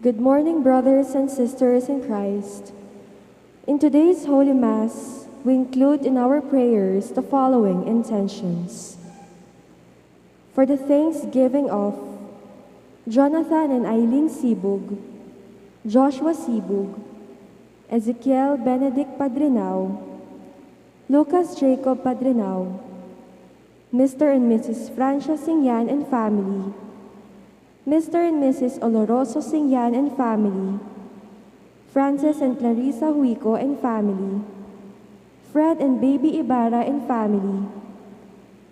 Good morning, brothers and sisters in Christ. In today's Holy Mass, we include in our prayers the following intentions. For the thanksgiving of Jonathan and Eileen Sibug, Joshua Sibug, Ezekiel Benedict Padrinao, Lucas Jacob Padrinao, Mr. and Mrs. Francia Singyan and family, Mr. and Mrs. Oloroso Singyan and family, Francis and Clarissa Huico and family, Fred and Baby Ibarra and family,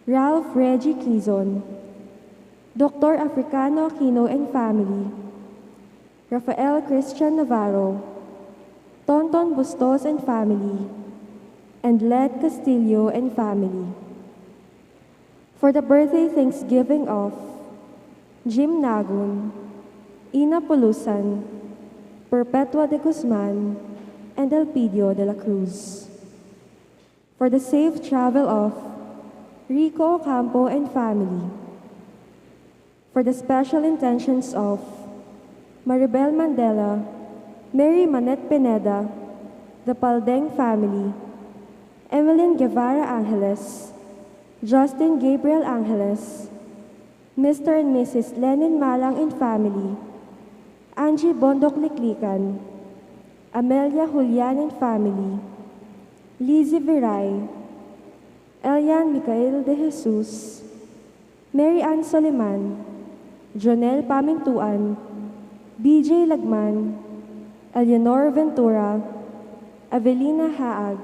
Ralph Reggie Quizon, Dr. Africano Aquino and family, Rafael Christian Navarro, Tonton Bustos and family, and Led Castillo and family. For the birthday thanksgiving of Jim Nagun, Ina Pulusan, Perpetua de Guzman, and Elpidio de la Cruz. For the safe travel of Rico Ocampo and family. For the special intentions of Maribel Mandela, Mary Manette Pineda, the Paldeng family, Evelyn Guevara Angeles, Justin Gabriel Angeles, Mr. and Mrs. Lenin Malang and family, Angie Bondok Liklikan, Amelia Julian and family, Lizzie Viray, Elian Micael de Jesus, Mary Ann Soliman, Jonel Pamintuan, BJ Lagman, Eleanor Ventura, Avelina Haag,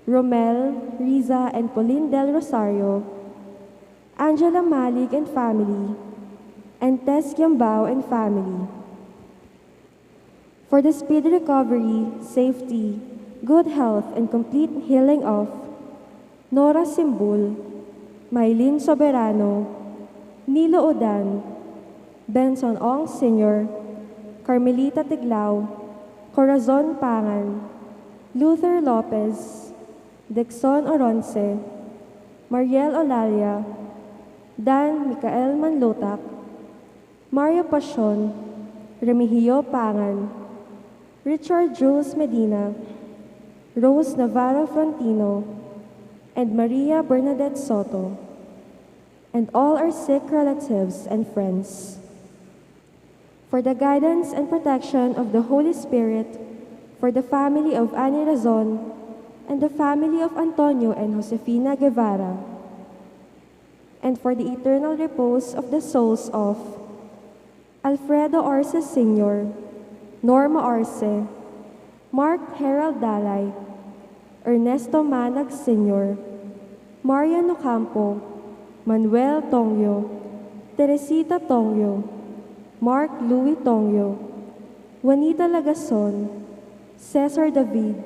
Romel, Riza, and Pauline Del Rosario, Angela Malig and family, and Tess Yambao and family. For the speedy recovery, safety, good health, and complete healing of Nora Simbul, Maylin Soberano, Nilo Odan, Benson Ong Sr., Carmelita Tiglao, Corazon Pangan, Luther Lopez, Dexon Oronce, Mariel Olalia, Dan Micael Manlotak, Mario Pasion, Remigio Pangan, Richard Jules Medina, Rose Navarro Frontino, and Maria Bernadette Soto, and all our sick relatives and friends. For the guidance and protection of the Holy Spirit, for the family of Annie Razon, and the family of Antonio and Josefina Guevara, and for the eternal repose of the souls of Alfredo Arce Sr., Norma Arce, Mark Herald Dalay, Ernesto Manag Sr., Marian Ocampo, Manuel Tongyo, Teresita Tongyo, Mark Louis Tongyo, Juanita Lagason, Cesar David,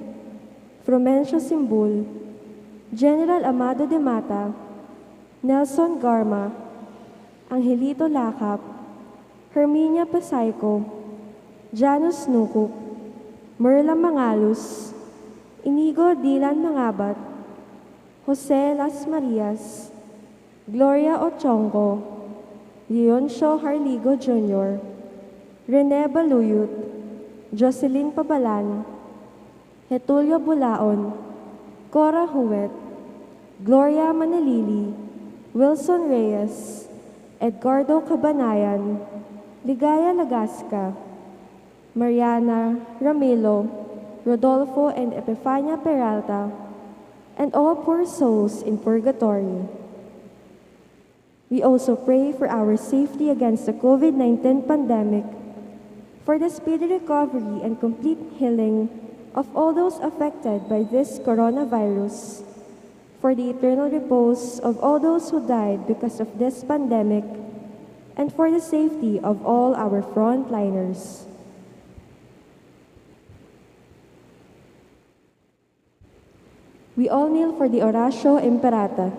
Frumencio Simbul, General Amado de Mata, Nelson Garma, Angelito Lakap, Herminia Pasayco, Janus Nukuk, Merla Mangalus, Inigo Dilan Mangabat, Jose Las Marias, Gloria Ochongo, Leoncio Harligo Jr., Rene Baluyut, Jocelyn Pabalan, Getulio Bulaon, Cora Huwet, Gloria Manalili, Wilson Reyes, Edgardo Cabanayan, Ligaya Lagasca, Mariana, Ramilo, Rodolfo, and Epifania Peralta, and all poor souls in purgatory. We also pray for our safety against the COVID-19 pandemic, for the speedy recovery and complete healing of all those affected by this coronavirus, for the eternal repose of all those who died because of this pandemic, and for the safety of all our frontliners. We all kneel for the Oratio Imperata.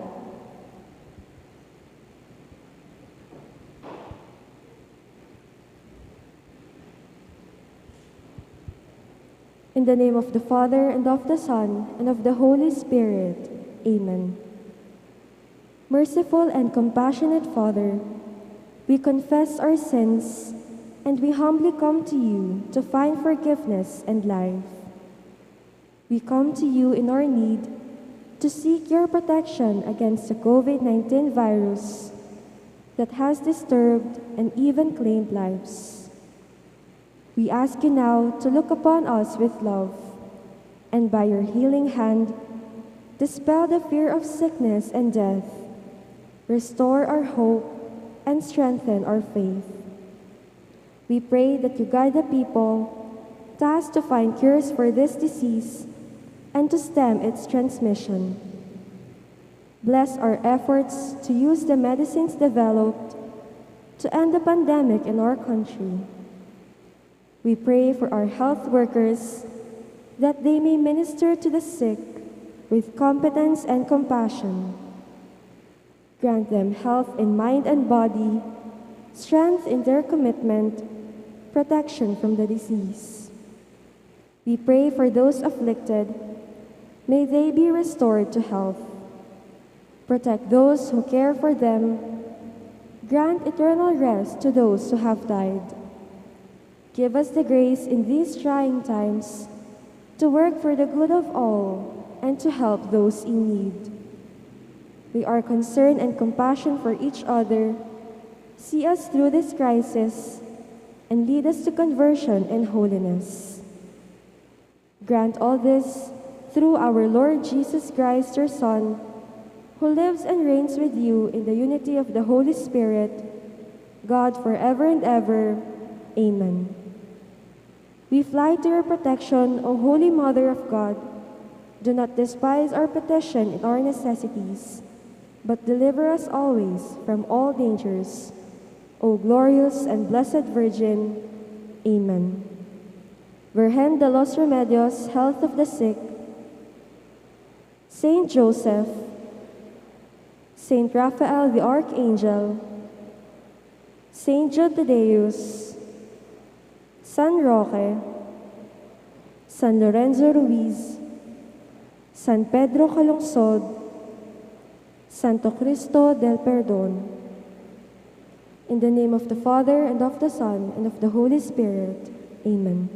In the name of the Father, and of the Son, and of the Holy Spirit. Amen. Merciful and compassionate Father, we confess our sins and we humbly come to you to find forgiveness and life. We come to you in our need to seek your protection against the COVID-19 virus that has disturbed and even claimed lives. We ask you now to look upon us with love, and by your healing hand, dispel the fear of sickness and death, restore our hope, and strengthen our faith. We pray that you guide the people tasked to find cures for this disease and to stem its transmission. Bless our efforts to use the medicines developed to end the pandemic in our country. We pray for our health workers that they may minister to the sick with competence and compassion. Grant them health in mind and body, strength in their commitment, protection from the disease. We pray for those afflicted. May they be restored to health. Protect those who care for them. Grant eternal rest to those who have died. Give us the grace in these trying times to work for the good of all and to help those in need. May our concern and compassion for each other see us through this crisis and lead us to conversion and holiness. Grant all this through our Lord Jesus Christ, your Son, who lives and reigns with you in the unity of the Holy Spirit, God forever and ever. Amen. We fly to your protection, O Holy Mother of God. Do not despise our petition in our necessities, but deliver us always from all dangers. O glorious and blessed Virgin. Amen. Virgen de los Remedios, health of the sick, Saint Joseph, Saint Raphael the Archangel, Saint Jude Thaddeus, San Roque, San Lorenzo Ruiz, San Pedro Calungsod, Santo Cristo del Perdón. In the name of the Father, and of the Son, and of the Holy Spirit. Amen.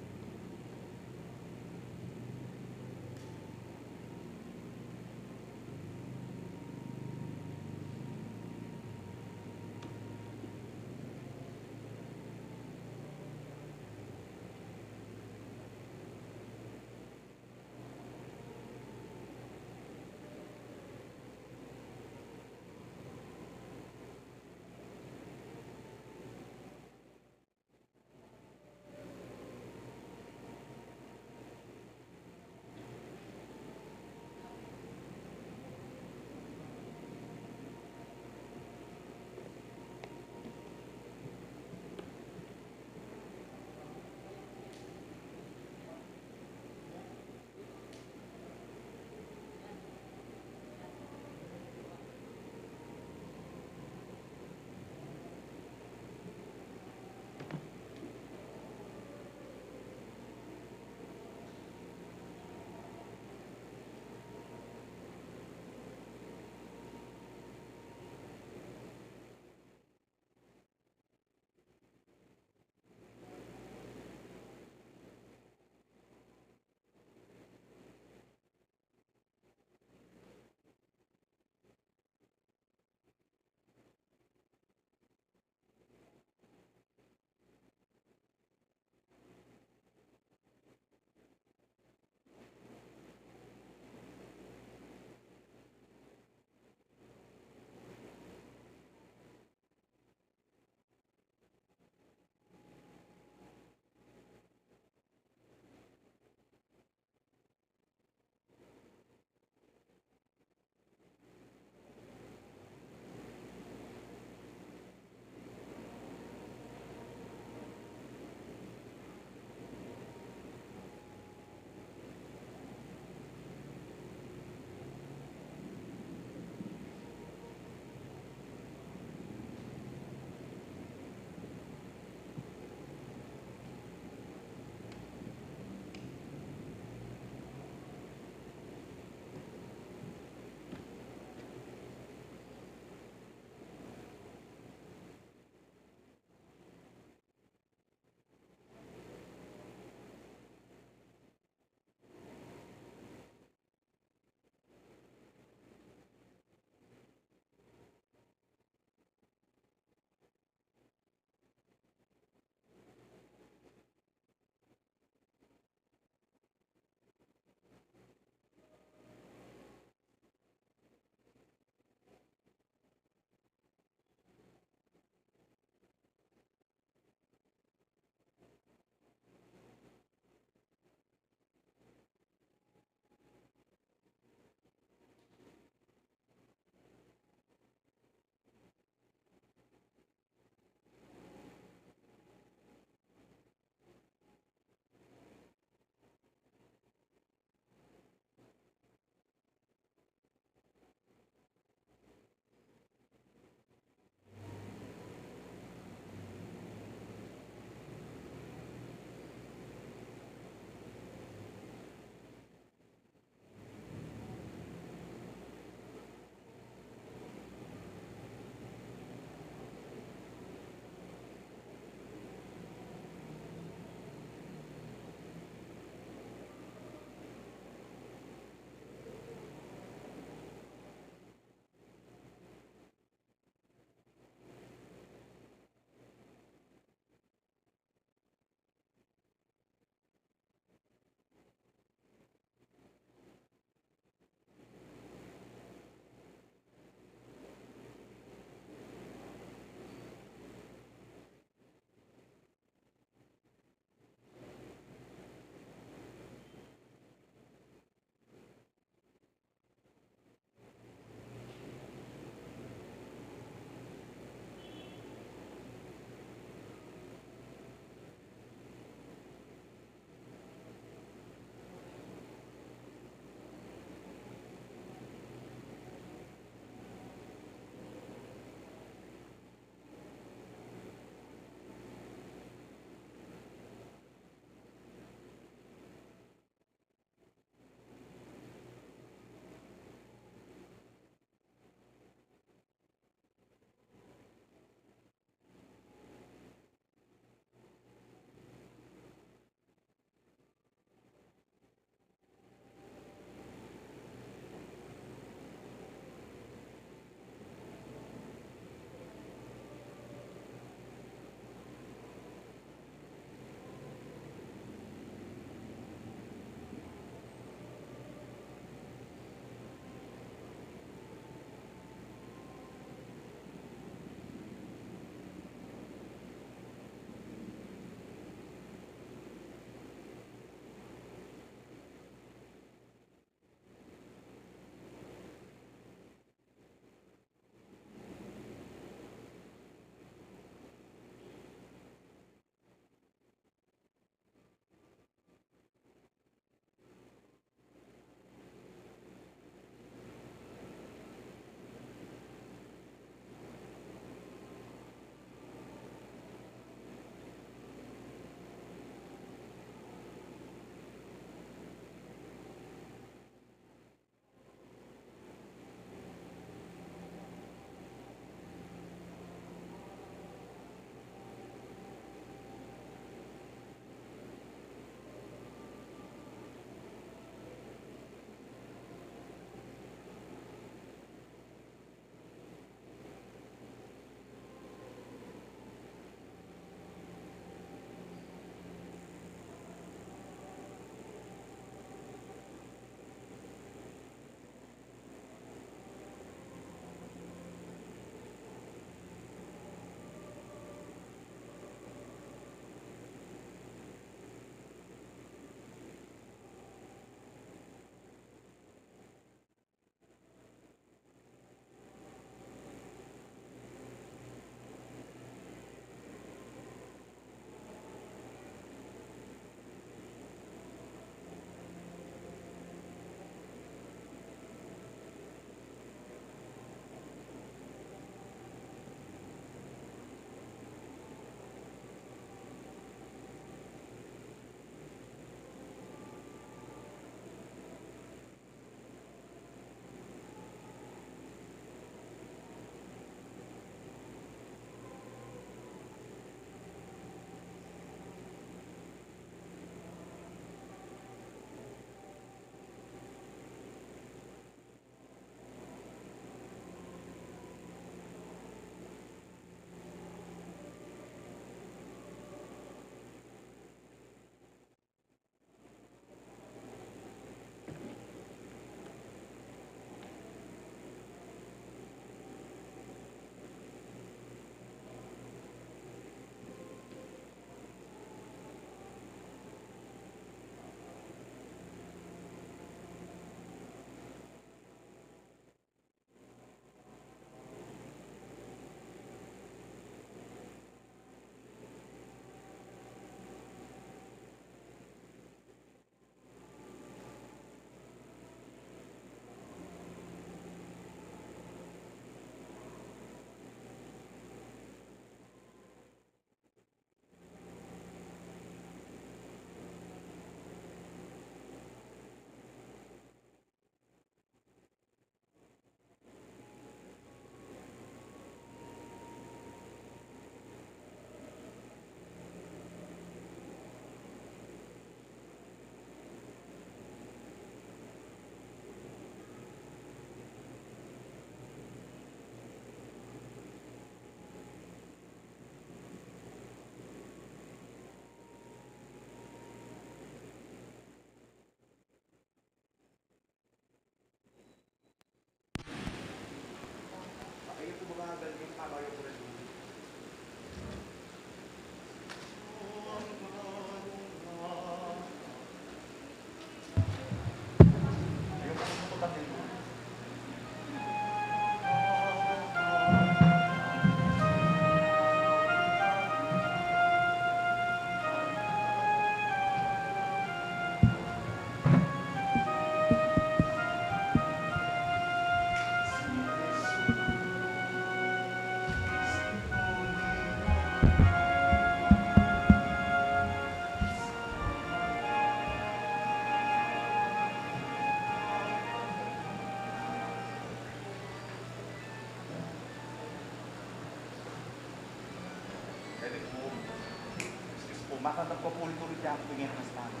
Maka nagpapulit-ulit niya ang tingin ng stano.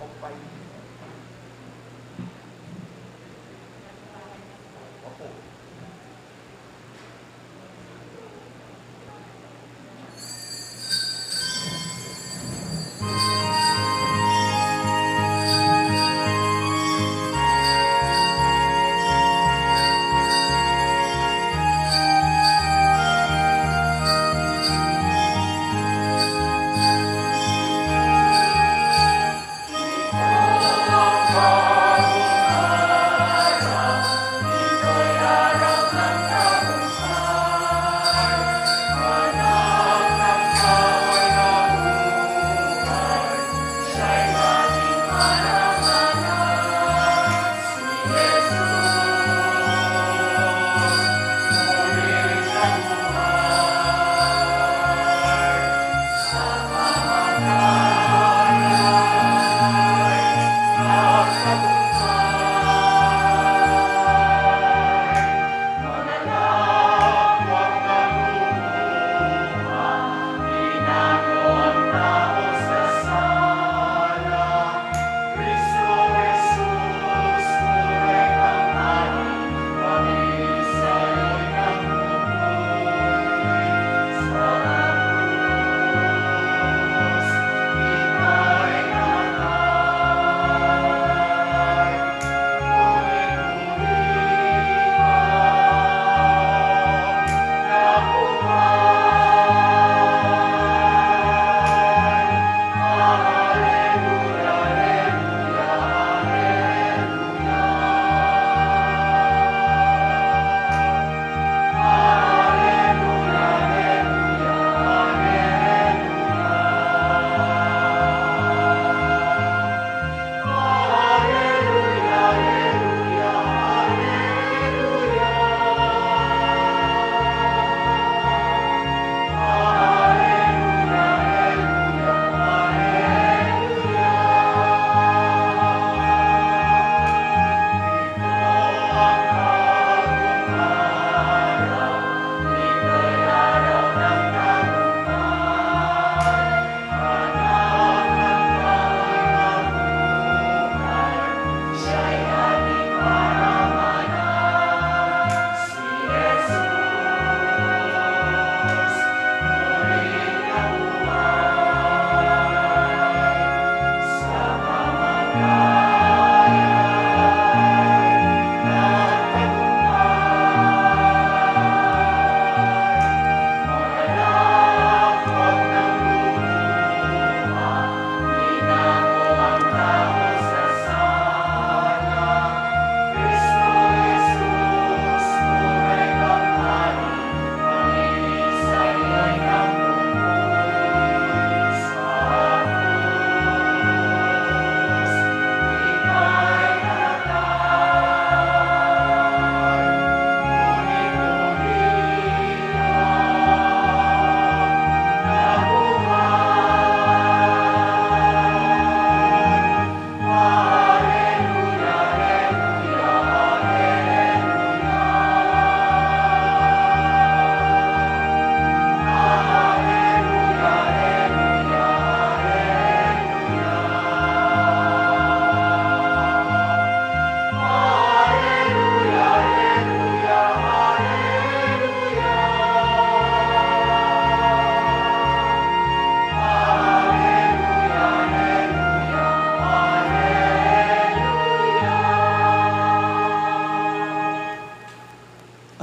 Opo. Opo.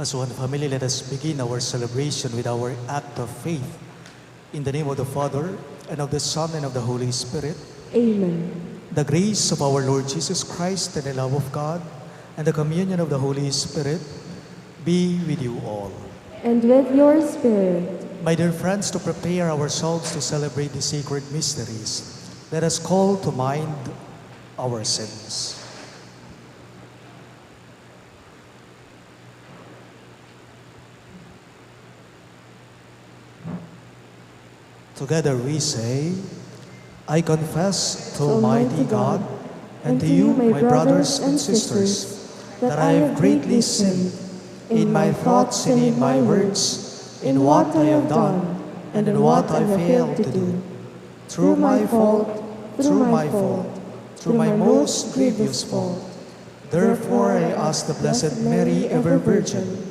As one family, let us begin our celebration with our act of faith. In the name of the Father, and of the Son, and of the Holy Spirit. Amen. The grace of our Lord Jesus Christ, and the love of God, and the communion of the Holy Spirit be with you all. And with your spirit. My dear friends, to prepare ourselves to celebrate the sacred mysteries, let us call to mind our sins. Together we say, I confess to Almighty God and to you, my brothers and sisters, that I have greatly sinned in my thoughts and in my words, in what I have done and in what I failed to do. Through my fault, through my most grievous fault. Therefore I ask the Blessed Mary, ever Virgin,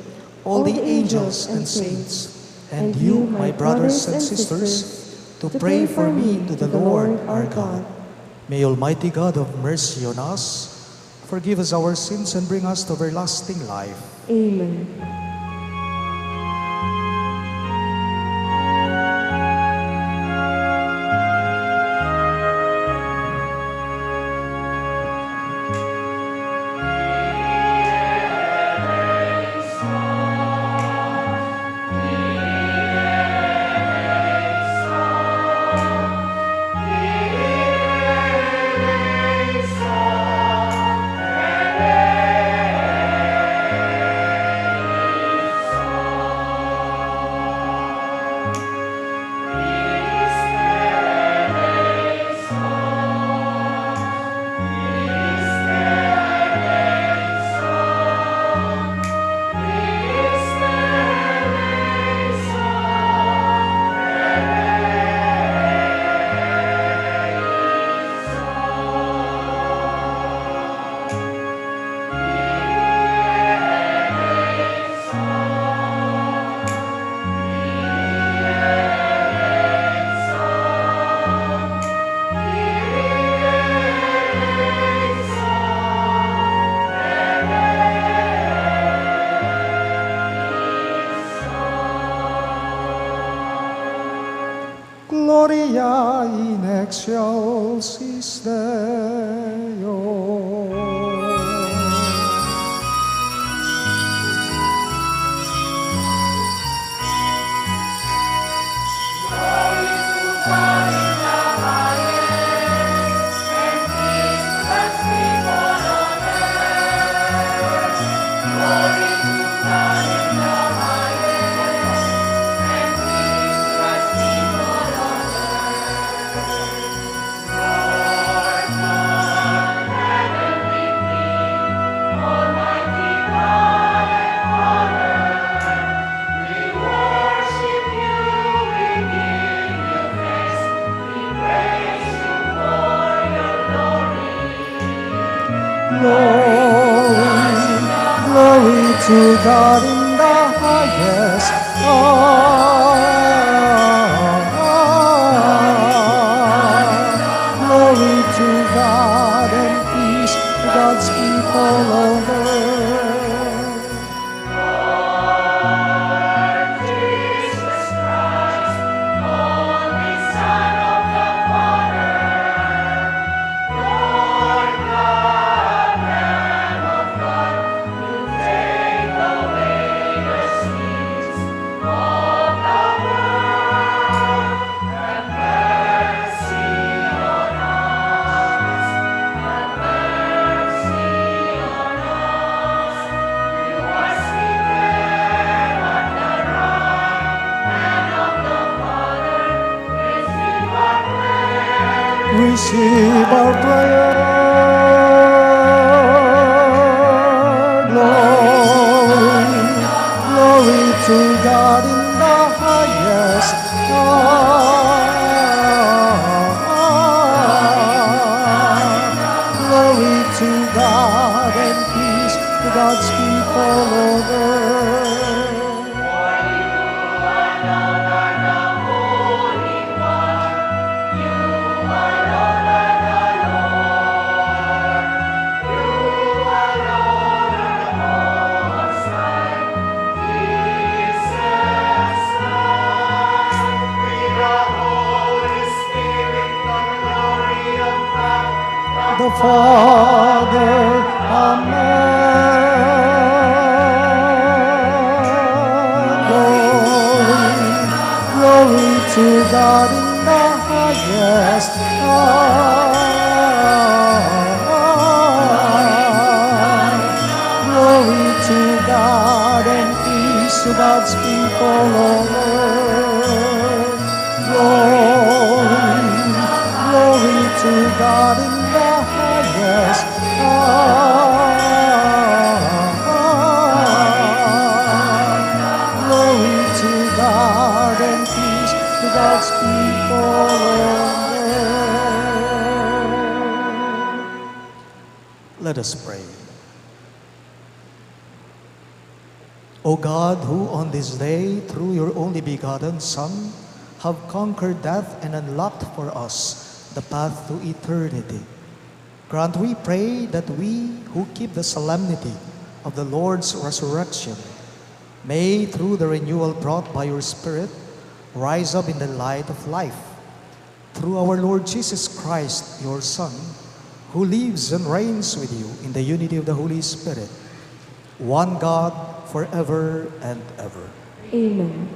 all the angels and saints, and you, my brothers and sisters, to pray for me to the Lord our God. May Almighty God have mercy on us, forgive us our sins, and bring us to everlasting life. Amen. Gloria in excelsis Deo. Glory to God in the highest. Glory to God and peace to God's people on earth. Receive our prayer. Glory to God in the highest. Glory to God and peace to God's people on earth. The Father, Amen. Glory to God in the highest. Glory to God and peace to God's people on earth. Glory God in the highest. Glory to God and peace to God's people on earth. Let us pray. O God, who on this day, through your only begotten Son, have conquered death and unlocked for us the path to eternity, grant, we pray, that we who keep the solemnity of the Lord's resurrection may, through the renewal brought by your Spirit, rise up in the light of life. Through our Lord Jesus Christ, your Son, who lives and reigns with you in the unity of the Holy Spirit, one God, forever and ever. Amen.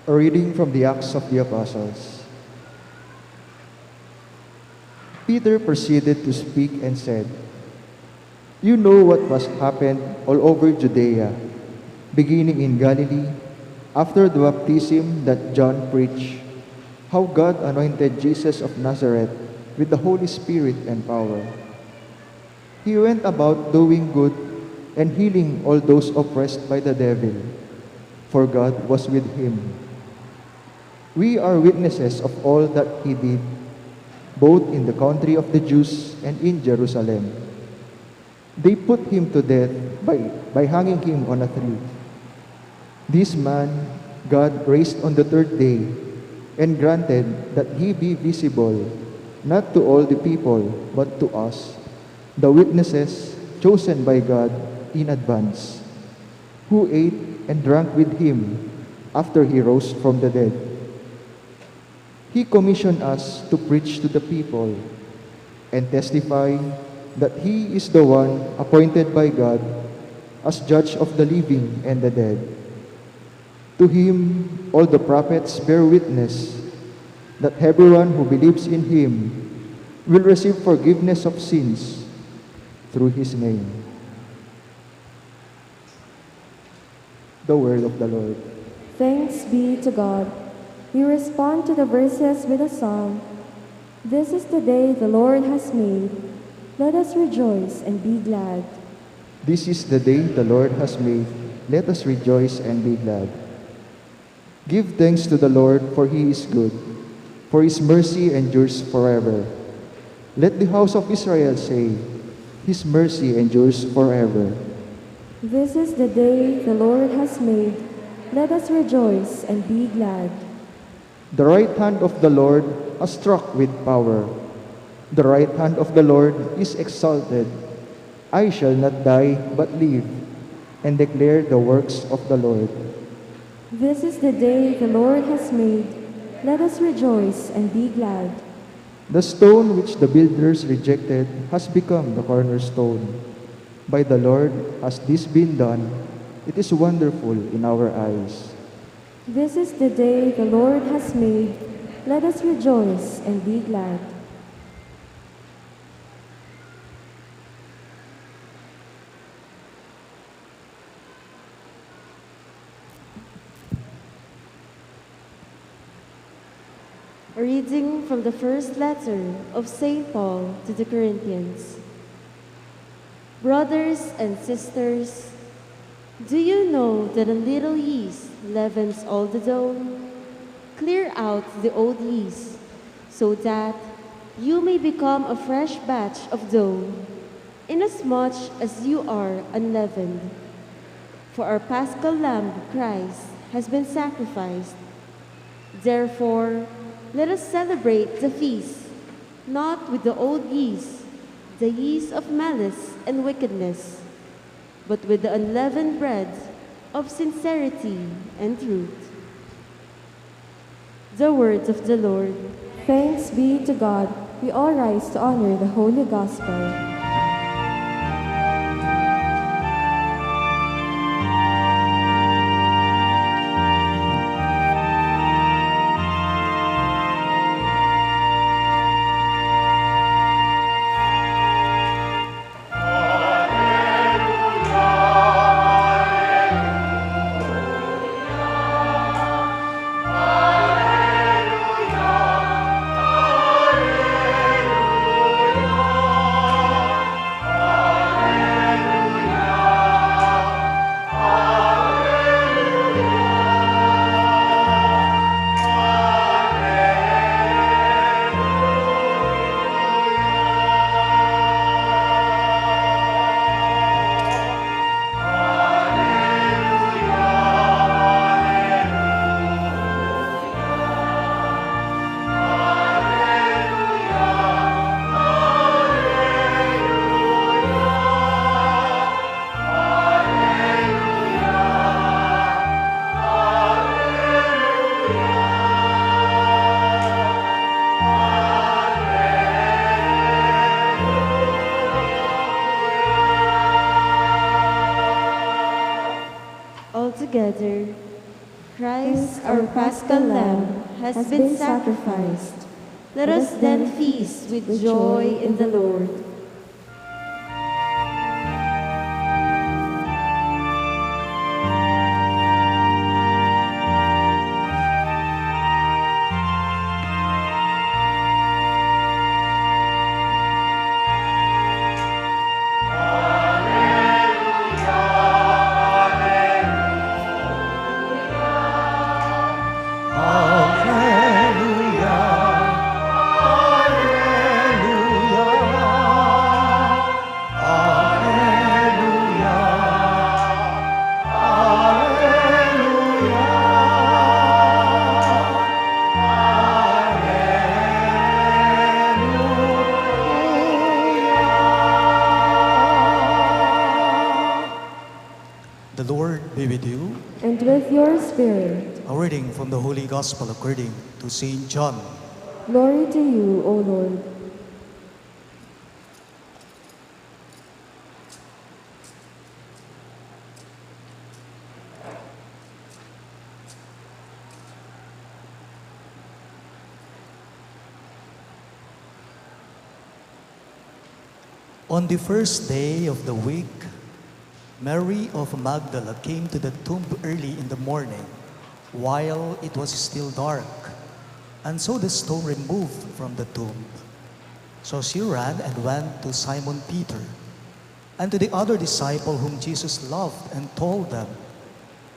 A reading from the Acts of the Apostles. Peter proceeded to speak and said, "You know what was happened all over Judea, beginning in Galilee, after the baptism that John preached, how God anointed Jesus of Nazareth with the Holy Spirit and power. He went about doing good and healing all those oppressed by the devil, for God was with him. We are witnesses of all that he did, both in the country of the Jews and in Jerusalem. They put him to death by hanging him on a tree. This man God raised on the third day and granted that he be visible, not to all the people, but to us, the witnesses chosen by God in advance, who ate and drank with him after he rose from the dead. He commissioned us to preach to the people and testify that he is the one appointed by God as judge of the living and the dead. To him all the prophets bear witness that everyone who believes in him will receive forgiveness of sins through his name." The word of the Lord. Thanks be to God. We respond to the verses with a song. This is the day the Lord has made. Let us rejoice and be glad. This is the day the Lord has made. Let us rejoice and be glad. Give thanks to the Lord, for he is good, for his mercy endures forever. Let the house of Israel say, his mercy endures forever. This is the day the Lord has made. Let us rejoice and be glad. The right hand of the Lord is struck with power. The right hand of the Lord is exalted. I shall not die, but live, and declare the works of the Lord. This is the day the Lord has made. Let us rejoice and be glad. The stone which the builders rejected has become the cornerstone. By the Lord has this been done. It is wonderful in our eyes. This is the day the Lord has made. Let us rejoice and be glad. A reading from the first letter of St. Paul to the Corinthians. Brothers and sisters, do you know that a little yeast leavens all the dough? Clear out the old yeast, so that you may become a fresh batch of dough, inasmuch as you are unleavened. For our Paschal Lamb, Christ, has been sacrificed. Therefore, let us celebrate the feast, not with the old yeast, the yeast of malice and wickedness, but with the unleavened bread of sincerity and truth. The words of the Lord. Thanks be to God. We all rise to honor the Holy Gospel. together, Christ, our Paschal Lamb, has been sacrificed. Let us then feast with joy in the Lord. The Lord be with you. And with your spirit. A reading from the Holy Gospel according to St. John. Glory to you, O Lord. On the first day of the week, Mary of Magdala came to the tomb early in the morning, while it was still dark, and saw the stone removed from the tomb. So she ran and went to Simon Peter and to the other disciple whom Jesus loved, and told them,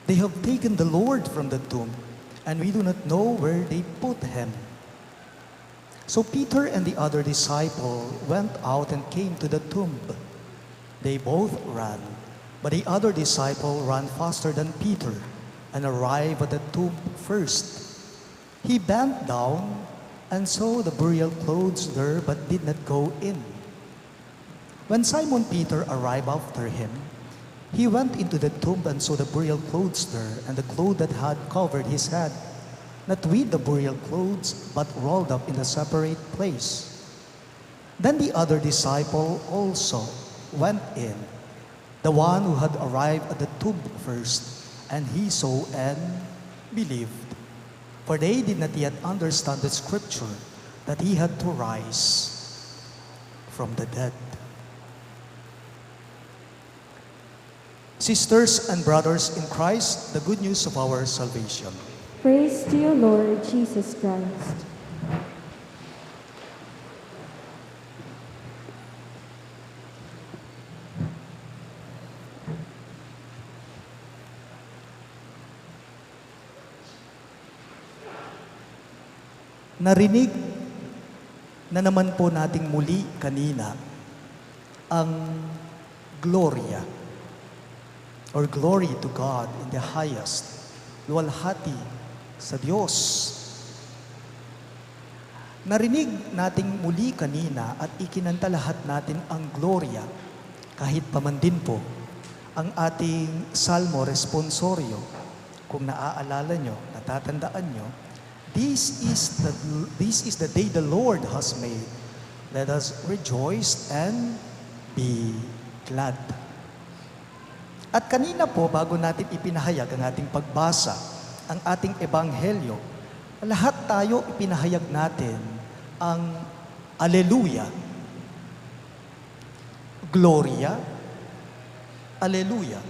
"They have taken the Lord from the tomb, and we do not know where they put him." So Peter and the other disciple went out and came to the tomb. They both ran, but the other disciple ran faster than Peter and arrived at the tomb first. He bent down and saw the burial clothes there, but did not go in. When Simon Peter arrived after him, he went into the tomb and saw the burial clothes there, and the cloth that had covered his head, not with the burial clothes, but rolled up in a separate place. Then the other disciple also went in, the one who had arrived at the tomb first, and he saw and believed. For they did not yet understand the scripture that he had to rise from the dead. Sisters and brothers in Christ, the good news of our salvation. Praise to you, Lord Jesus Christ. Narinig na naman po nating muli kanina ang Gloria or glory to God in the highest, luwalhati sa Diyos. Narinig nating muli kanina at ikinanta lahat natin ang Gloria, kahit pa man din po ang ating Salmo Responsorio. Kung naaalala nyo, natatandaan nyo, This is the day the Lord has made. Let us rejoice and be glad. At kanina po, bago natin ipinahayag ang ating pagbasa, ang ating ebanghelyo, lahat tayo ipinahayag natin ang Alleluia, Gloria, Alleluia.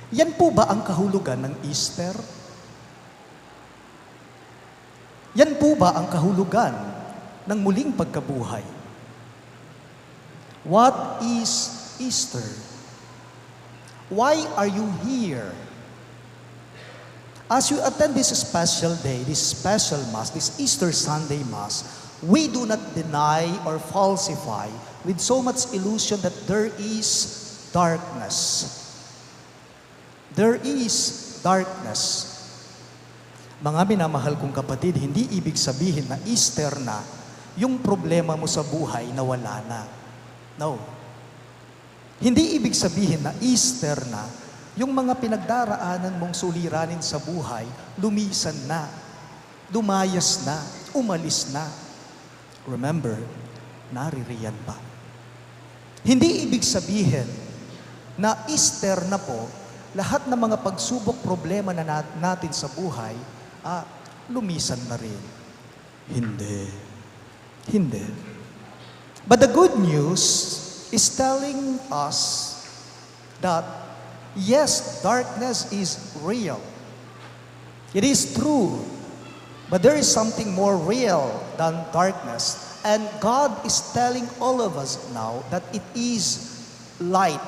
Yan po ba ang kahulugan ng Easter? Yan po ba ang kahulugan ng muling pagkabuhay? What is Easter? Why are you here? As you attend this special day, this special Mass, this Easter Sunday Mass, we do not deny or falsify with so much illusion that there is darkness. There is darkness. Mga minamahal kong kapatid, hindi ibig sabihin na Easter na yung problema mo sa buhay na wala na. No. Hindi ibig sabihin na Easter na yung mga pinagdaraanan mong suliranin sa buhay, lumisan na, dumayas na, umalis na. Remember, naririyan pa. Hindi ibig sabihin na Easter na po lahat ng mga pagsubok, problema na natin sa buhay, lumisan na rin. Hindi. Hindi. But the good news is telling us that, yes, darkness is real. It is true. But there is something more real than darkness. And God is telling all of us now that it is light.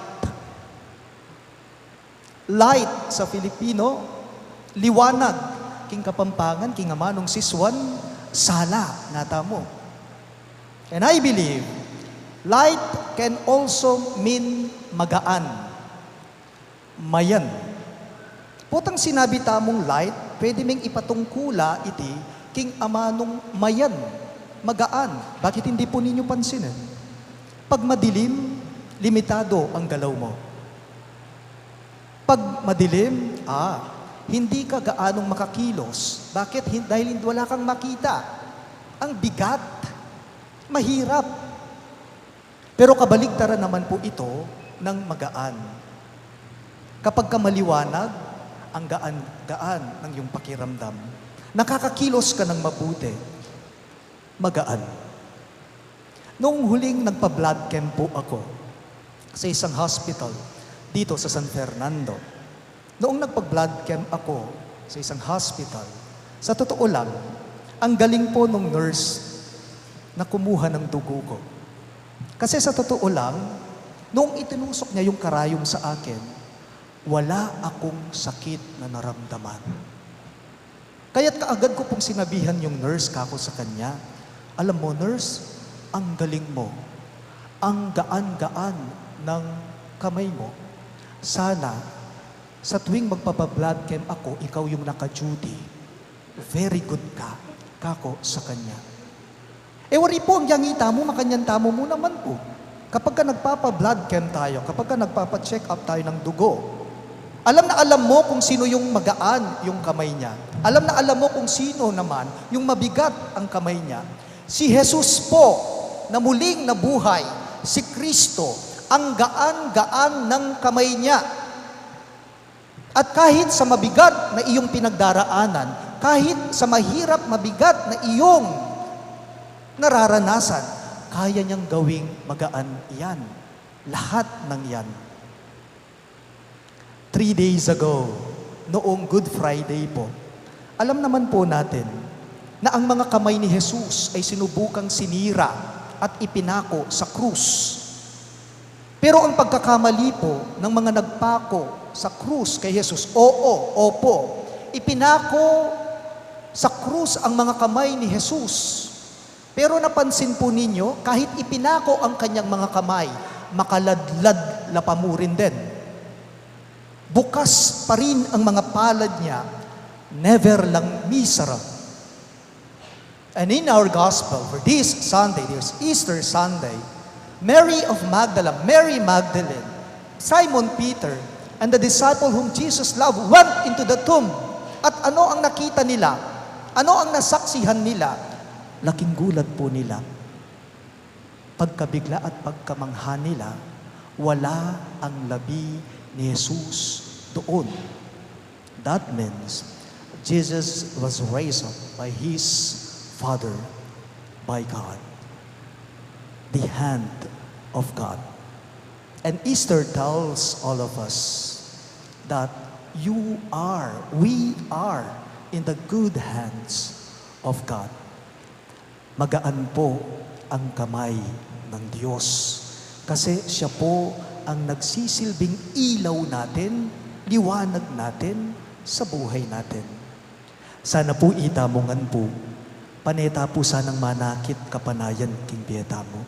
Light sa Filipino, liwanag. King Kapampangan, King Amanong Siswan, sala, nata mo. And I believe, light can also mean magaan. Mayan. Putang sinabi tamong light, pwede ming ipatungkula iti King Amanong mayan. Magaan. Bakit hindi po ninyo pansinin? Pag madilim, limitado ang galaw mo. Pag madilim, hindi ka gaanong makakilos. Bakit? Dahil wala kang makita. Ang bigat, mahirap. Pero kabaligtaran naman po ito ng magaan. Kapag ka maliwanag, ang gaan-gaan ng iyong pakiramdam. Nakakakilos ka ng mabuti. Magaan. Noong huling nagpa-blood camp po ako sa isang hospital dito sa San Fernando. Noong nagpa-blood camp ako sa isang hospital, sa totoo lang, ang galing po nung nurse na kumuha ng dugo ko. Kasi sa totoo lang, noong itinusok niya yung karayom sa akin, wala akong sakit na naramdaman. Kaya't kaagad ko pong sinabihan yung nurse kako sa kanya, alam mo, nurse, ang galing mo. Ang gaan-gaan ng kamay mo. Sana, sa tuwing magpapa-blood camp ako, ikaw yung naka-duty. Very good ka, kako sa kanya. Wari po, ang yangita mo, makanyanta mo naman po. Kapag ka nagpapa-blood camp tayo, kapag ka nagpapa-check up tayo ng dugo, alam na alam mo kung sino yung magaan yung kamay niya. Alam na alam mo kung sino naman yung mabigat ang kamay niya. Si Jesus po, na muling nabuhay, si Kristo, ang gaan-gaan ng kamay niya. At kahit sa mabigat na iyong pinagdaraanan, kahit sa mahirap, mabigat na iyong nararanasan, kaya niyang gawing magaan iyan. Lahat ng yan. 3 days ago, noong Good Friday po, alam naman po natin, na ang mga kamay ni Jesus ay sinubukang sinira at ipinako sa krus. Pero ang pagkakamali po ng mga nagpako sa krus kay Jesus, opo, ipinako sa krus ang mga kamay ni Jesus. Pero napansin po ninyo, kahit ipinako ang kanyang mga kamay, makaladlad lapamurin din. Bukas pa rin ang mga palad niya, never lang misara. And in our gospel, for this Sunday, there's Easter Sunday, Mary of Magdala, Mary Magdalene, Simon Peter, and the disciple whom Jesus loved went into the tomb. At ano ang nakita nila? Ano ang nasaksihan nila? Laking gulat po nila. Pagkabigla at pagkamangha nila, wala ang labi ni Jesus doon. That means Jesus was raised up by His Father, by God. The hand of God. And Easter tells all of us that we are in the good hands of God. Magaan po ang kamay ng Diyos. Kasi siya po ang nagsisilbing ilaw natin, liwanag natin sa buhay natin. Sana po itamongan po, paneta po sanang manakit kapanayan king biyeta mo.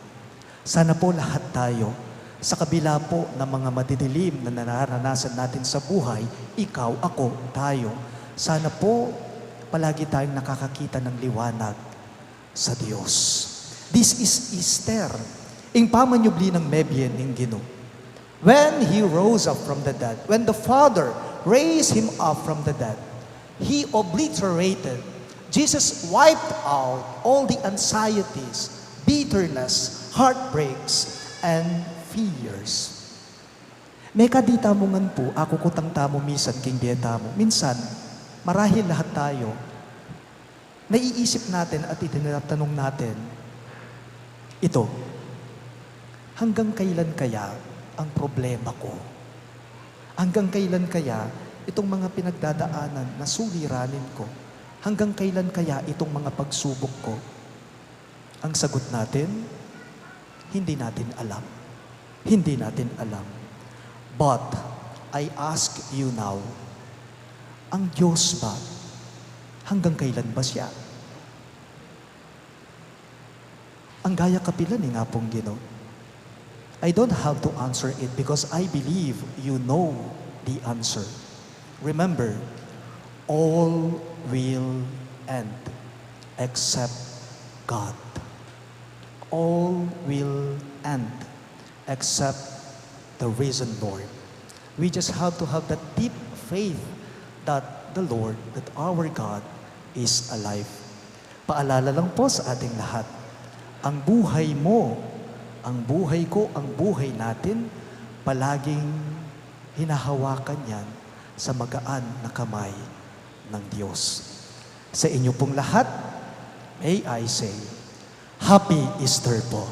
Sana po lahat tayo, sa kabila po ng mga madidilim na nararanasan natin sa buhay, ikaw, ako, tayo, sana po palagi tayong nakakakita ng liwanag sa Diyos. This is Easter. Ing pamanyubli ng mebyen ng Ginoo. When He rose up from the dead, when the Father raised Him up from the dead, He obliterated, Jesus wiped out all the anxieties, bitterness, heartbreaks, and fears. May kadita mo ngan po, ako kutang tamo misan king dieta mo. Minsan, marahil lahat tayo, naiisip natin at itinatanong natin, ito, hanggang kailan kaya ang problema ko? Hanggang kailan kaya itong mga pinagdadaanan na suliranin ko? Hanggang kailan kaya itong mga pagsubok ko? Ang sagot natin, hindi natin alam. Hindi natin alam. But, I ask you now, ang Diyos ba, hanggang kailan ba siya? Ang gaya kapilan nga pong Ginoo. I don't have to answer it because I believe you know the answer. Remember, all will end except God. All will end except the risen Lord. We just have to have that deep faith that the Lord, that our God is alive. Paalala lang po sa ating lahat, ang buhay mo, ang buhay ko, ang buhay natin, palaging hinahawakan yan sa magaan na kamay ng Diyos. Sa inyo pong lahat, may I say, Happy Easter po.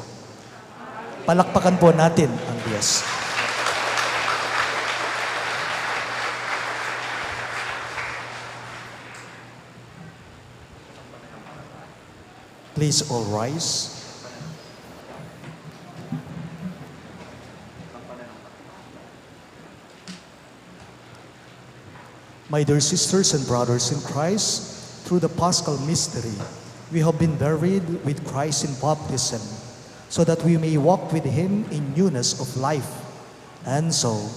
Palakpakan po natin ang Diyos. Please all rise. My dear sisters and brothers in Christ, through the Paschal mystery, we have been buried with Christ in baptism, so that we may walk with Him in newness of life. And so,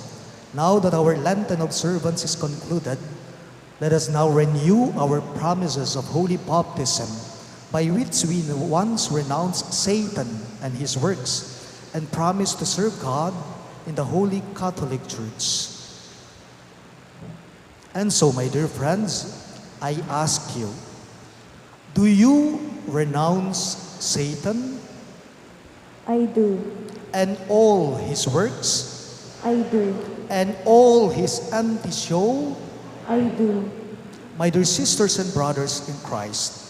now that our Lenten observance is concluded, let us now renew our promises of holy baptism, by which we once renounced Satan and his works, and promised to serve God in the Holy Catholic Church. And so, my dear friends, I ask you, do you renounce Satan I do. and all his works I do. and all his anti-show? I do. My dear sisters and brothers in Christ,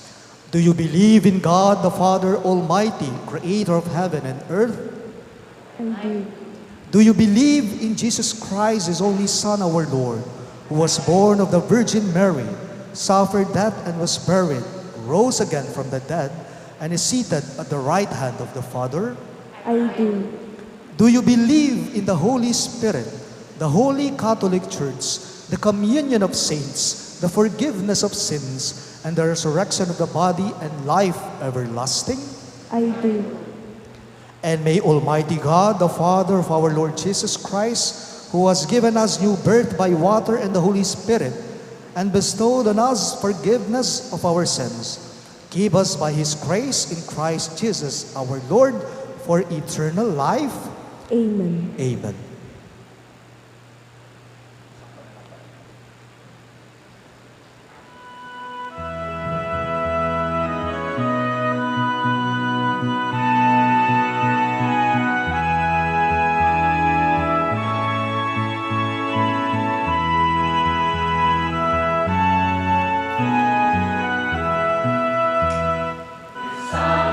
do you believe in God the Father Almighty, creator of heaven and earth? I do. Do you believe in Jesus Christ, His only Son, our Lord, who was born of the Virgin Mary, suffered death and was buried, rose again from the dead, and is seated at the right hand of the Father? I do. Do you believe in the Holy Spirit, the Holy Catholic Church, the communion of saints, the forgiveness of sins, and the resurrection of the body and life everlasting? I do. And may Almighty God, the Father of our Lord Jesus Christ, who has given us new birth by water and the Holy Spirit, and bestowed on us forgiveness of our sins, keep us by His grace in Christ Jesus our Lord for eternal life. Amen. Amen. Sa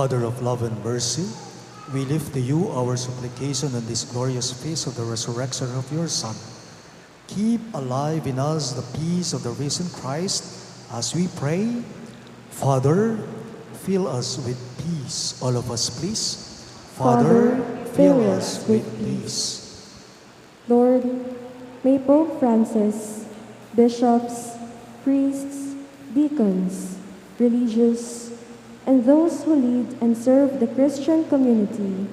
Father of love and mercy, we lift to you our supplication on this glorious feast of the resurrection of your Son. Keep alive in us the peace of the risen Christ as we pray. Father, fill us with peace. All of us, please. Father, fill us with peace. Lord, may Pope Francis, bishops, priests, deacons, religious, and those who lead and serve the Christian community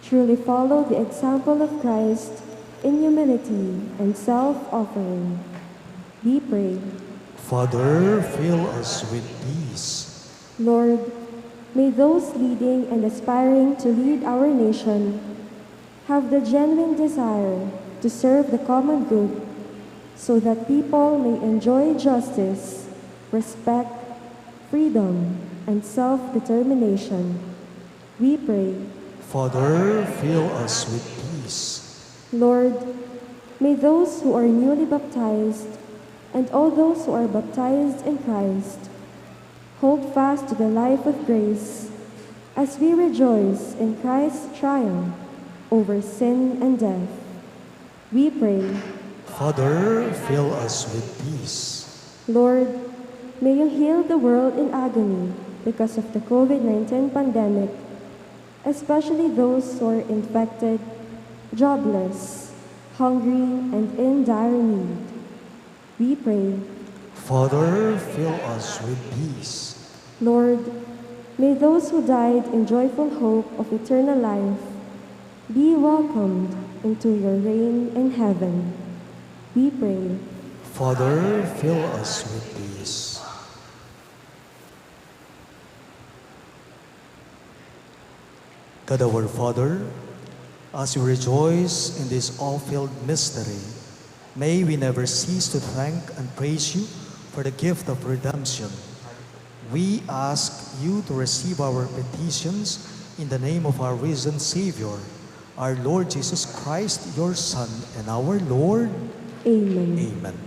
truly follow the example of Christ in humility and self-offering. We pray. Father, fill us with peace. Lord, may those leading and aspiring to lead our nation have the genuine desire to serve the common good so that people may enjoy justice, respect, freedom, and self-determination. We pray. Father, fill us with peace. Lord, may those who are newly baptized and all those who are baptized in Christ hold fast to the life of grace as we rejoice in Christ's triumph over sin and death. We pray. Father, fill us with peace. Lord, may you heal the world in agony because of the COVID-19 pandemic, especially those who are infected, jobless, hungry, and in dire need. We pray. Father, fill us with peace. Lord, may those who died in joyful hope of eternal life be welcomed into your reign in heaven. We pray. Father, fill us with peace. God our Father, as we rejoice in this all-filled mystery, may we never cease to thank and praise you for the gift of redemption. We ask you to receive our petitions in the name of our risen Savior, our Lord Jesus Christ, your Son, and our Lord. Amen. Amen.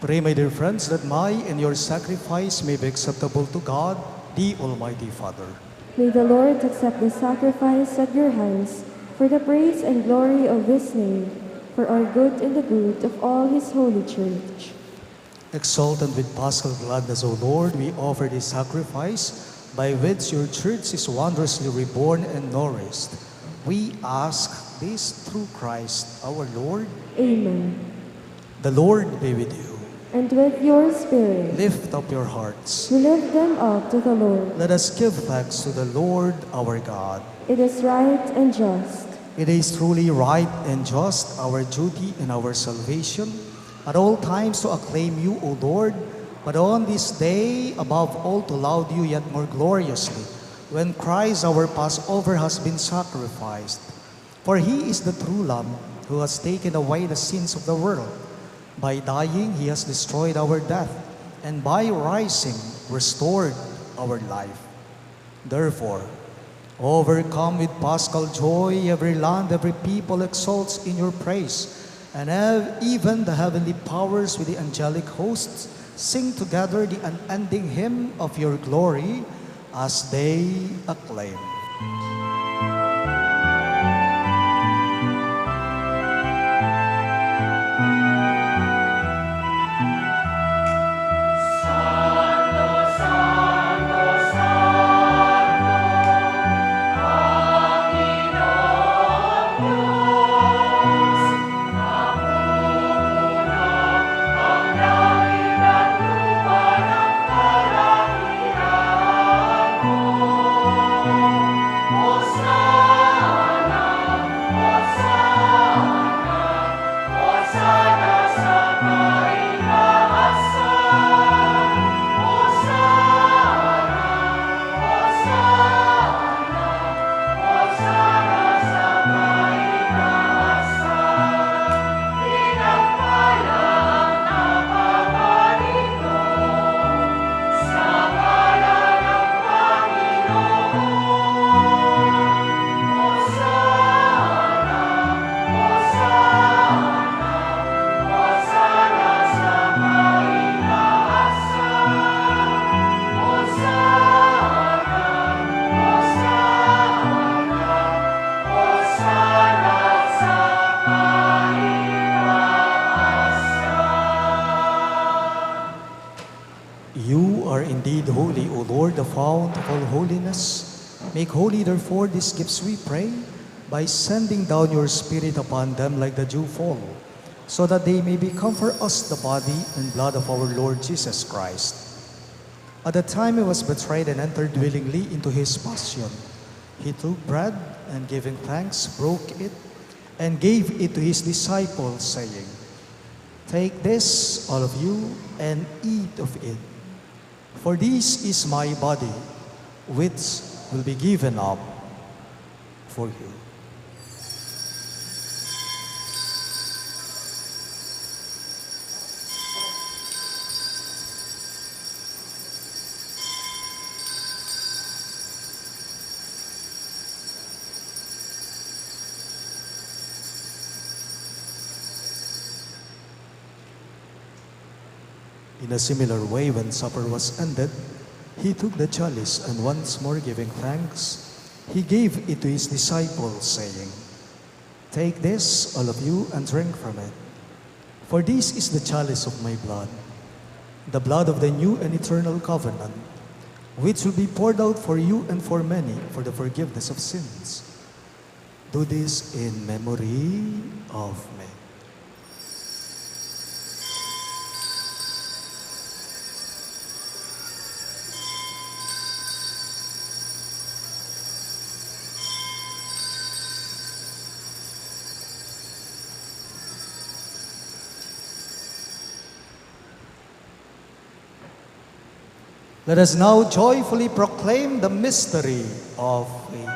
Pray, my dear friends, that my and your sacrifice may be acceptable to God, the Almighty Father. May the Lord accept the sacrifice at your hands for the praise and glory of his name, for our good and the good of all his holy church. Exultant with paschal gladness, O Lord, we offer this sacrifice by which your church is wondrously reborn and nourished. We ask this through Christ our Lord. Amen. The Lord be with you. And with your spirit, Lift up your hearts. we lift them up to the Lord. Let us give thanks to the Lord our God. It is right and just. It is truly right and just, our duty and our salvation, at all times to acclaim you, O Lord, but on this day, above all, to laud you yet more gloriously, when Christ our Passover has been sacrificed. For he is the true Lamb who has taken away the sins of the world. By dying, he has destroyed our death, and by rising, restored our life. Therefore, overcome with paschal joy, every land, every people exalts in your praise, and even the heavenly powers with the angelic hosts sing together the unending hymn of your glory as they acclaim. You are indeed holy, O Lord, the fount of all holiness. Make holy, therefore, these gifts, we pray, by sending down your Spirit upon them like the dewfall, so that they may become for us the body and blood of our Lord Jesus Christ. At the time he was betrayed and entered willingly into his passion, he took bread and giving thanks, broke it, and gave it to his disciples, saying, "Take this, all of you, and eat of it. For this is my body, which will be given up for you." In a similar way, when supper was ended, he took the chalice, and once more giving thanks, he gave it to his disciples, saying, "Take this, all of you, and drink from it. For this is the chalice of my blood, the blood of the new and eternal covenant, which will be poured out for you and for many for the forgiveness of sins. Do this in memory of me." Let us now joyfully proclaim the mystery of faith.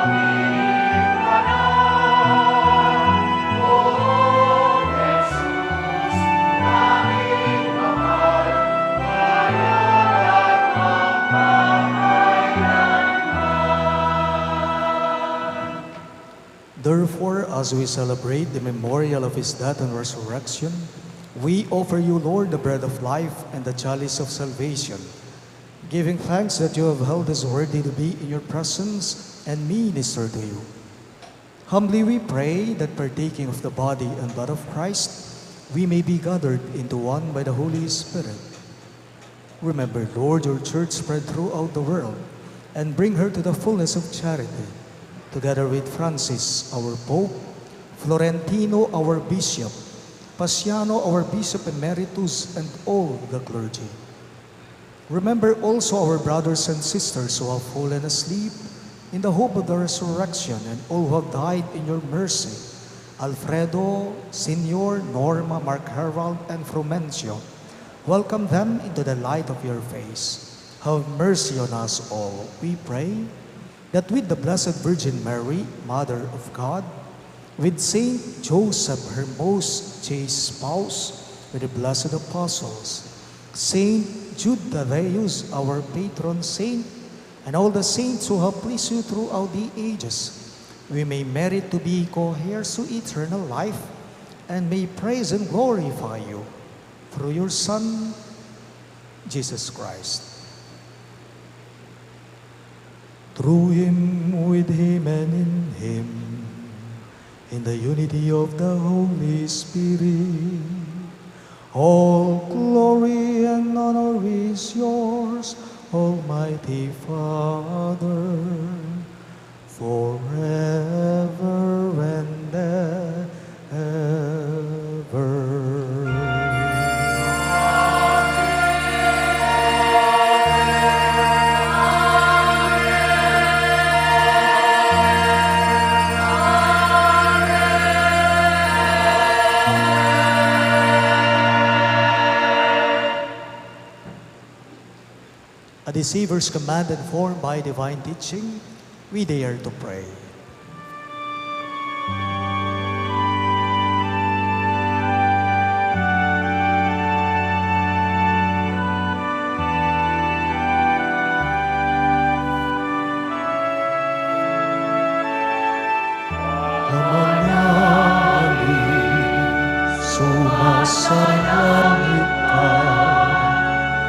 Amen. Therefore, as we celebrate the memorial of his death and resurrection, we offer you, Lord, the bread of life and the chalice of salvation, giving thanks that you have held us worthy to be in your presence and minister to you. Humbly we pray that partaking of the body and blood of Christ, we may be gathered into one by the Holy Spirit. Remember, Lord, your church spread throughout the world, and bring her to the fullness of charity, together with Francis, our Pope, Florentino, our Bishop, Paciano, our Bishop Emeritus, and all the clergy. Remember also our brothers and sisters who have fallen asleep in the hope of the resurrection, and all who have died in your mercy, Alfredo, Senor, Norma, Mark Herald, and Frumencio. Welcome them into the light of your face. Have mercy on us all, we pray, that with the Blessed Virgin Mary, Mother of God, with Saint Joseph, her most chaste spouse, with the blessed apostles, Saint Jude Thaddeus, our patron saint, and all the saints who have pleased you throughout the ages, we may merit to be co-heirs to eternal life, and may praise and glorify you through your Son, Jesus Christ. Through him, with him, and in him, in the unity of the Holy Spirit, all glory and honor is yours, Almighty Father, forever and ever. At the Savior's command and formed by divine teaching, we dare to pray. Sumasalangit ka,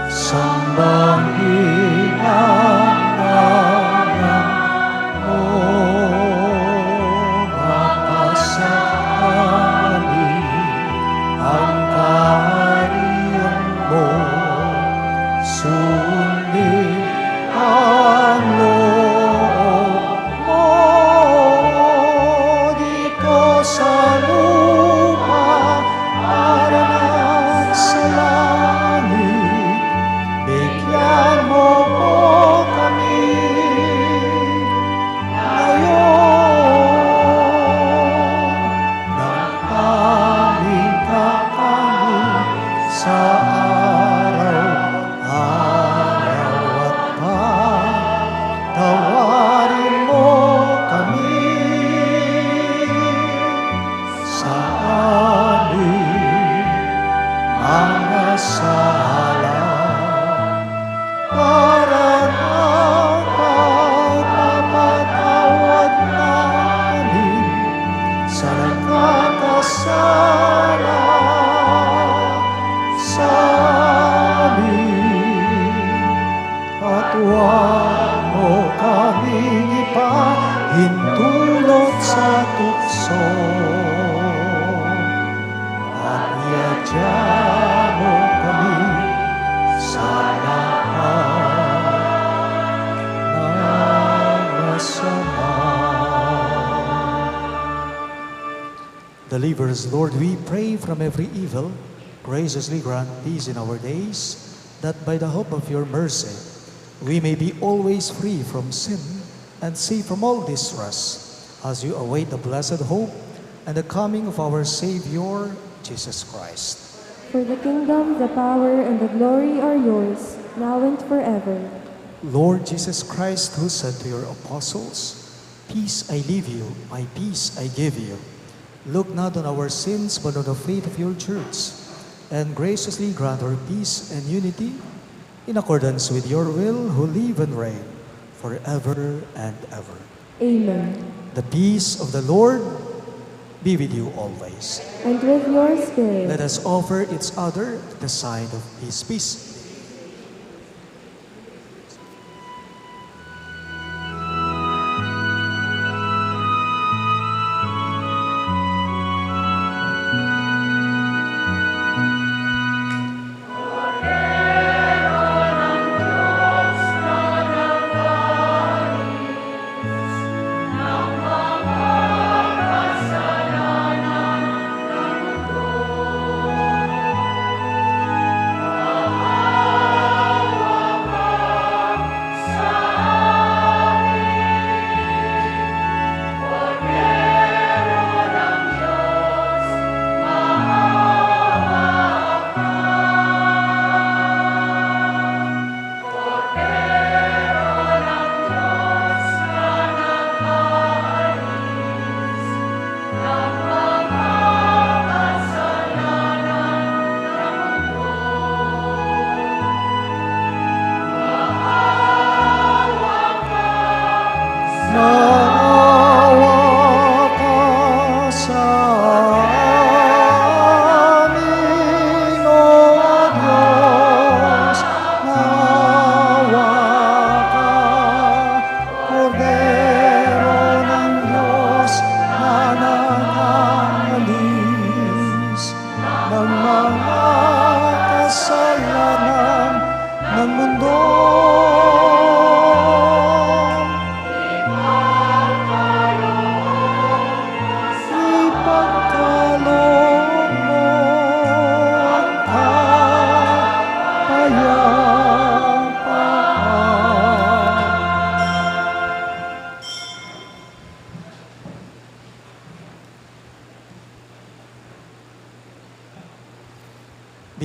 sambahin ang ngalan mo, mapasakali ang kaharian mo, sundin ang loob mo dito sa lupa. Bigyan mo po kami ngayon ng aming kakanin sa araw-araw, at patawarin mo kami sa aming mga sala, para ng pagpapatawad namin sa nagkakasala sa amin. At huwag mo kaming ipahintulot sa tukso, at iadya mo kami sa Deliver us, Lord, we pray, from every evil. Graciously grant peace in our days, that by the hope of your mercy, we may be always free from sin and safe from all distress, as you await the blessed hope and the coming of our Savior, Jesus Christ. For the kingdom, the power, and the glory are yours, now and forever. Lord Jesus Christ, who said to your apostles, "Peace I leave you, my peace I give you," look not on our sins, but on the faith of your church, and graciously grant her peace and unity, in accordance with your will, who live and reign forever and ever. Amen. The peace of the Lord be with you always. And with your spirit. Let us offer each other the sign of His peace.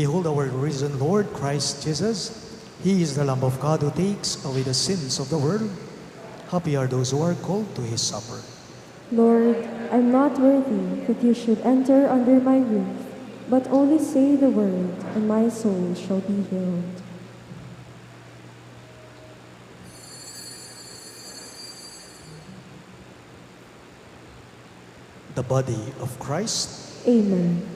Behold our risen Lord, Christ Jesus. He is the Lamb of God who takes away the sins of the world. Happy are those who are called to His supper. Lord, I'm not worthy that you should enter under my roof, but only say the word, and my soul shall be healed. The body of Christ. Amen.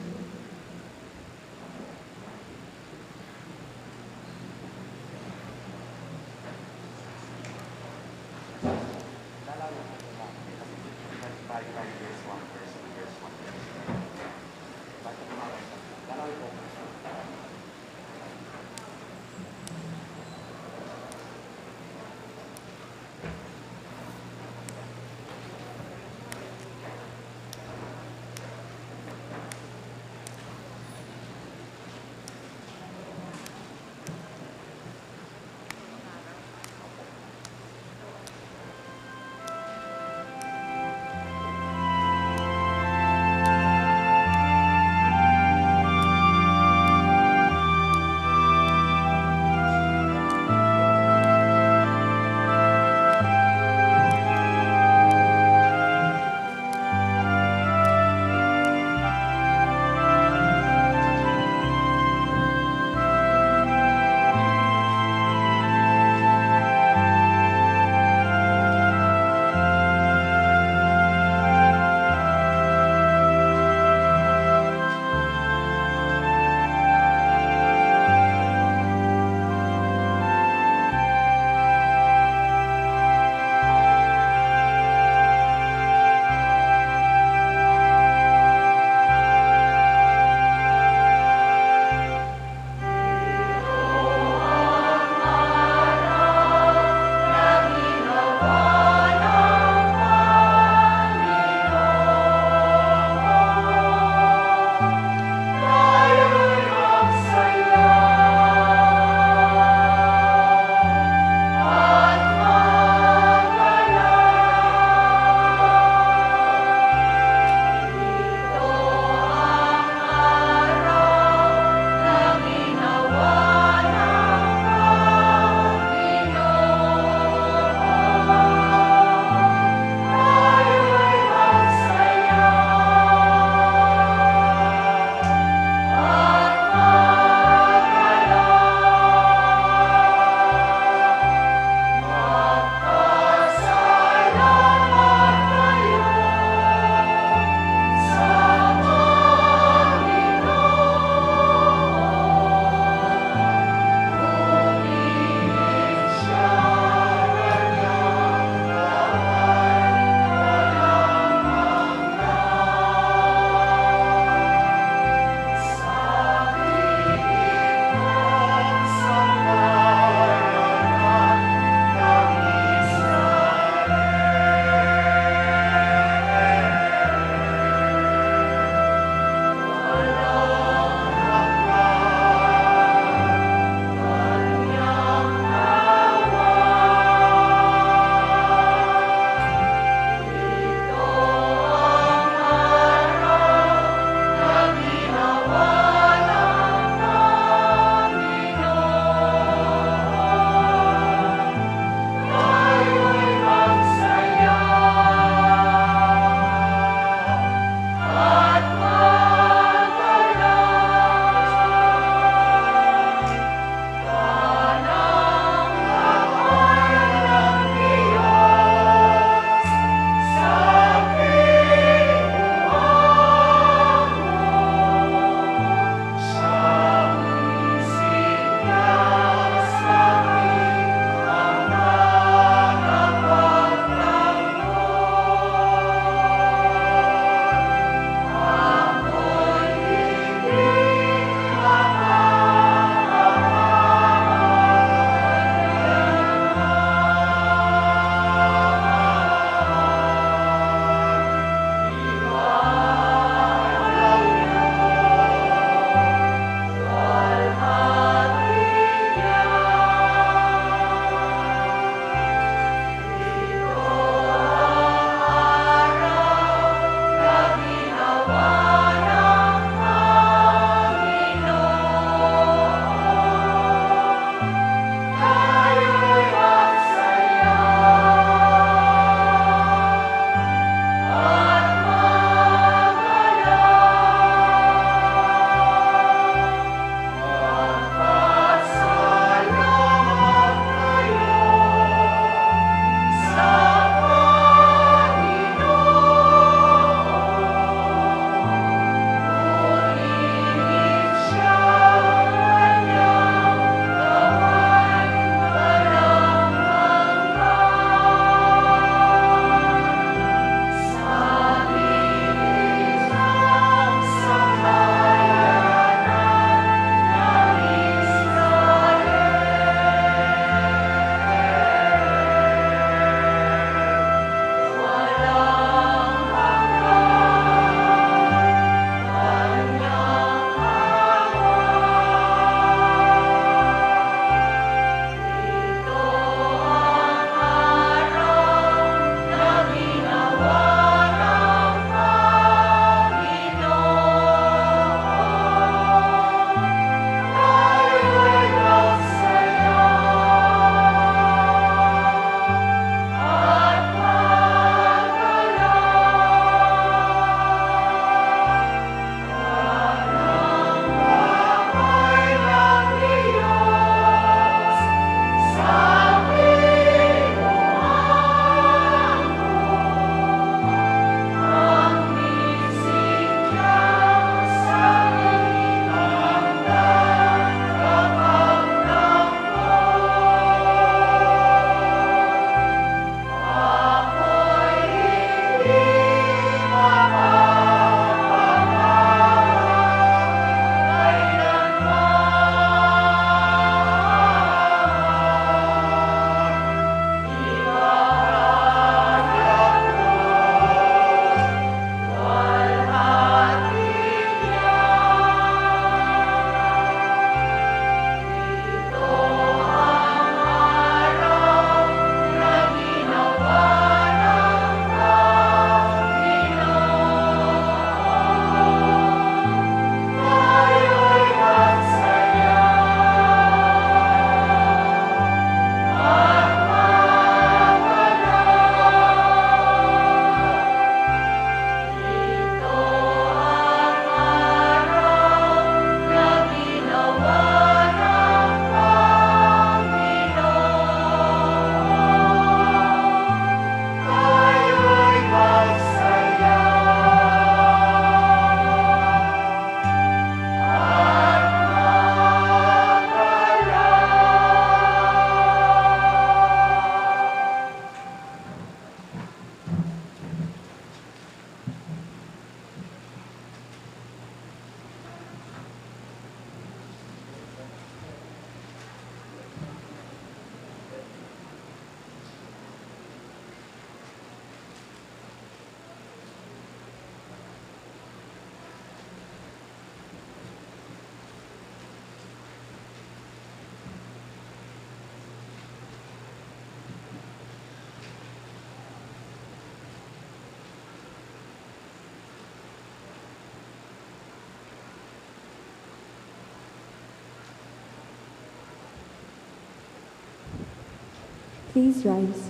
Please rise.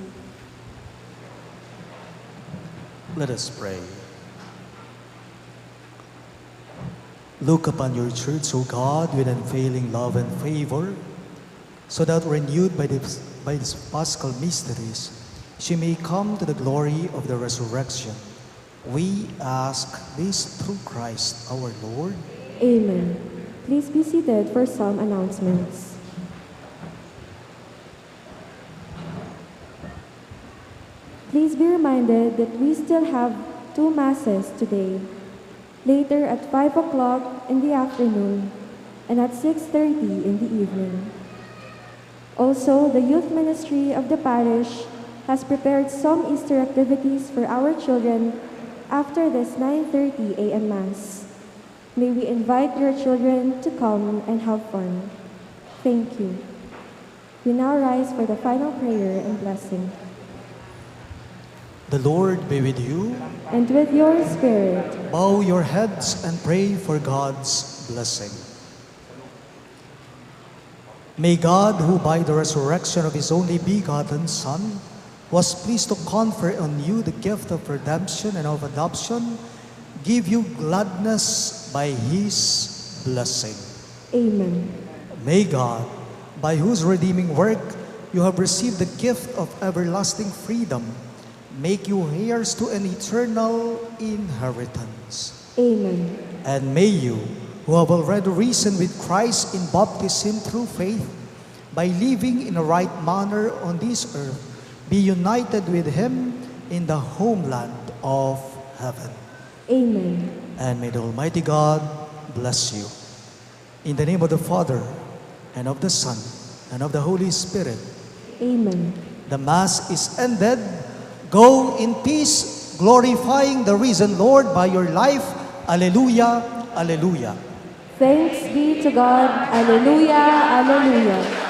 Let us pray. Look upon your church, O God, with unfailing love and favor, so that renewed by these Paschal mysteries, she may come to the glory of the resurrection. We ask this through Christ our Lord. Amen. Please be seated for some announcements. Please be reminded that we still have 2 masses today. Later at 5 o'clock in the afternoon and at 6:30 in the evening. Also, the youth ministry of the parish has prepared some Easter activities for our children after this 9:30 a.m. Mass. May we invite your children to come and have fun. Thank you. We now rise for the final prayer and blessing. The Lord be with you. And with your spirit, Bow your heads and pray for God's blessing. May God, who by the resurrection of His only begotten Son, was pleased to confer on you the gift of redemption and of adoption, give you gladness by His blessing. Amen. May God, by whose redeeming work you have received the gift of everlasting freedom, make you heirs to an eternal inheritance. Amen. And may you, who have already risen with Christ in baptism through faith, by living in a right manner on this earth, be united with Him in the homeland of heaven. Amen. And may the Almighty God bless you. In the name of the Father, and of the Son, and of the Holy Spirit. Amen. The Mass is ended. Go in peace, glorifying the risen Lord by your life. Alleluia, alleluia. Thanks be to God. Alleluia, alleluia.